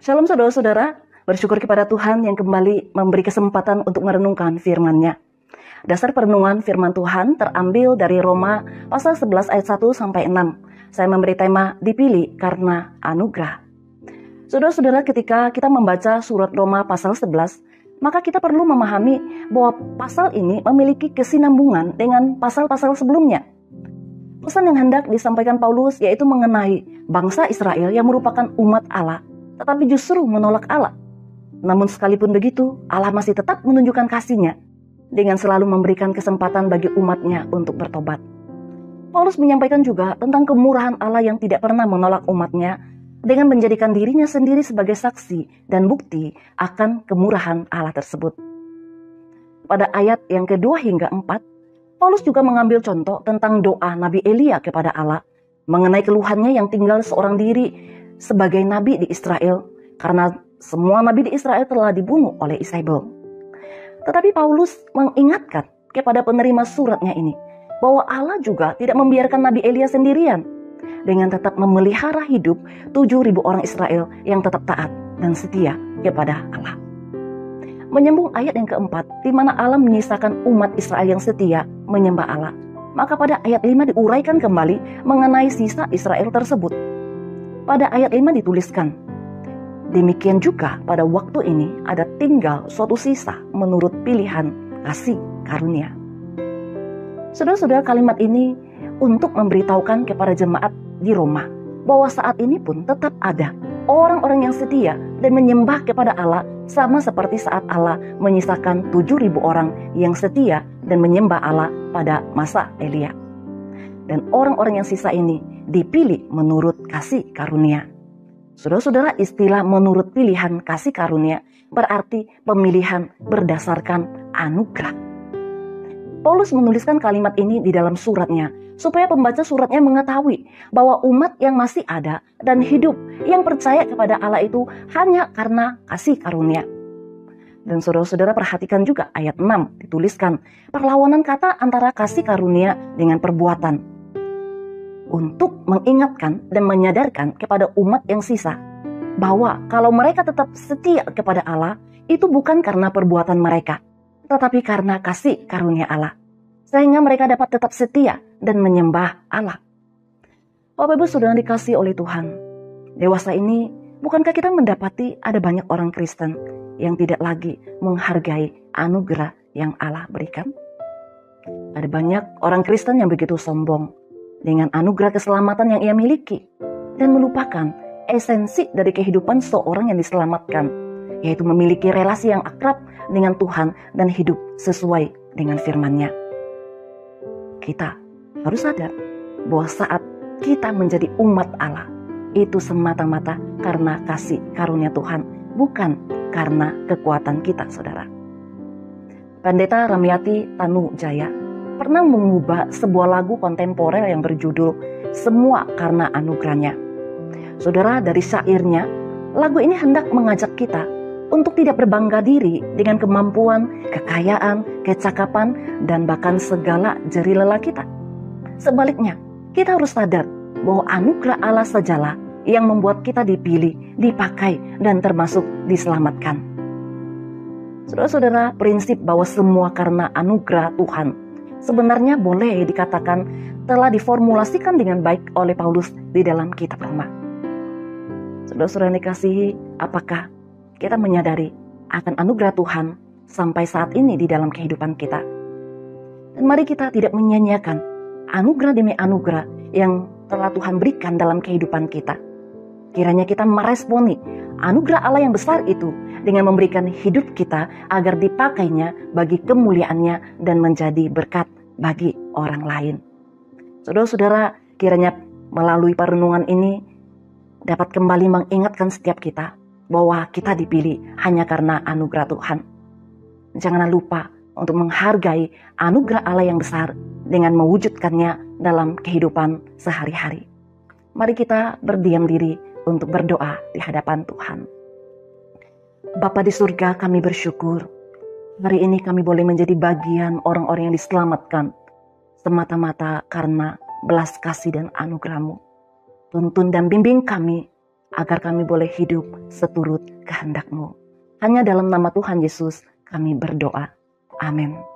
Shalom saudara-saudara, bersyukur kepada Tuhan yang kembali memberi kesempatan untuk merenungkan firman-Nya. Dasar perenungan firman Tuhan terambil dari Roma pasal 11 ayat 1 sampai 6. Saya memberi tema dipilih karena anugerah. Saudara-saudara, ketika kita membaca surat Roma pasal 11, maka kita perlu memahami bahwa pasal ini memiliki kesinambungan dengan pasal-pasal sebelumnya. Pesan yang hendak disampaikan Paulus yaitu mengenai bangsa Israel yang merupakan umat Allah, tetapi justru menolak Allah. Namun sekalipun begitu, Allah masih tetap menunjukkan kasih-Nya dengan selalu memberikan kesempatan bagi umat-Nya untuk bertobat. Paulus menyampaikan juga tentang kemurahan Allah yang tidak pernah menolak umat-Nya dengan menjadikan dirinya sendiri sebagai saksi dan bukti akan kemurahan Allah tersebut. Pada ayat yang kedua hingga 4, Paulus juga mengambil contoh tentang doa Nabi Elia kepada Allah mengenai keluhannya yang tinggal seorang diri sebagai nabi di Israel karena semua nabi di Israel telah dibunuh oleh Isabel. Tetapi Paulus mengingatkan kepada penerima suratnya ini bahwa Allah juga tidak membiarkan Nabi Elia sendirian dengan tetap memelihara hidup 7.000 orang Israel yang tetap taat dan setia kepada Allah. Menyambung ayat yang keempat, di mana Allah menyisakan umat Israel yang setia menyembah Allah. Maka pada ayat 5 diuraikan kembali mengenai sisa Israel tersebut. Pada ayat 5 dituliskan, demikian juga pada waktu ini ada tinggal suatu sisa menurut pilihan kasih karunia. Saudara-saudara, kalimat ini untuk memberitahukan kepada jemaat di Roma bahwa saat ini pun tetap ada orang-orang yang setia dan menyembah kepada Allah sama seperti saat Allah menyisakan 7.000 orang yang setia dan menyembah Allah pada masa Elia. Dan orang-orang yang sisa ini dipilih menurut kasih karunia. Saudara-saudara, istilah menurut pilihan kasih karunia berarti pemilihan berdasarkan anugerah. Paulus menuliskan kalimat ini di dalam suratnya supaya pembaca suratnya mengetahui bahwa umat yang masih ada dan hidup yang percaya kepada Allah itu hanya karena kasih karunia. Dan saudara-saudara perhatikan juga ayat 6 dituliskan perlawanan kata antara kasih karunia dengan perbuatan, untuk mengingatkan dan menyadarkan kepada umat yang sisa bahwa kalau mereka tetap setia kepada Allah itu bukan karena perbuatan mereka, tetapi karena kasih karunia Allah, sehingga mereka dapat tetap setia dan menyembah Allah. Bapak Ibu saudara dikasih oleh Tuhan, dewasa ini bukankah kita mendapati ada banyak orang Kristen yang tidak lagi menghargai anugerah yang Allah berikan? Ada banyak orang Kristen yang begitu sombong dengan anugerah keselamatan yang ia miliki dan melupakan esensi dari kehidupan seorang yang diselamatkan, yaitu memiliki relasi yang akrab dengan Tuhan dan hidup sesuai dengan firman-Nya. Kita harus sadar bahwa saat kita menjadi umat Allah itu semata-mata karena kasih karunia Tuhan, bukan karena kekuatan kita, saudara. Pendeta Ramyati Tanujaya pernah mengubah sebuah lagu kontemporer yang berjudul Semua Karena Anugerahnya. Saudara, dari syairnya, lagu ini hendak mengajak kita untuk tidak berbangga diri dengan kemampuan, kekayaan, kecakapan, dan bahkan segala jeri lelah kita. Sebaliknya, kita harus sadar bahwa anugerah Allah sajalah yang membuat kita dipilih, dipakai, dan termasuk diselamatkan. Saudara-saudara, prinsip bahwa semua karena anugerah Tuhan sebenarnya boleh dikatakan telah diformulasikan dengan baik oleh Paulus di dalam kitab Roma. Saudara-saudara dikasihi, apakah kita menyadari akan anugerah Tuhan sampai saat ini di dalam kehidupan kita? Dan mari kita tidak menyia-nyiakan anugerah demi anugerah yang telah Tuhan berikan dalam kehidupan kita. Kiranya kita meresponi anugerah Allah yang besar itu dengan memberikan hidup kita agar dipakainya bagi kemuliaannya dan menjadi berkat bagi orang lain. Saudara-saudara, kiranya melalui perenungan ini dapat kembali mengingatkan setiap kita bahwa kita dipilih hanya karena anugerah Tuhan. Janganlah lupa untuk menghargai anugerah Allah yang besar dengan mewujudkannya dalam kehidupan sehari-hari. Mari kita berdiam diri untuk berdoa di hadapan Tuhan. Bapa di surga, kami bersyukur hari ini kami boleh menjadi bagian orang-orang yang diselamatkan semata-mata karena belas kasih dan anugerah-Mu. Tuntun dan bimbing kami agar kami boleh hidup seturut kehendak-Mu. Hanya dalam nama Tuhan Yesus kami berdoa. Amin.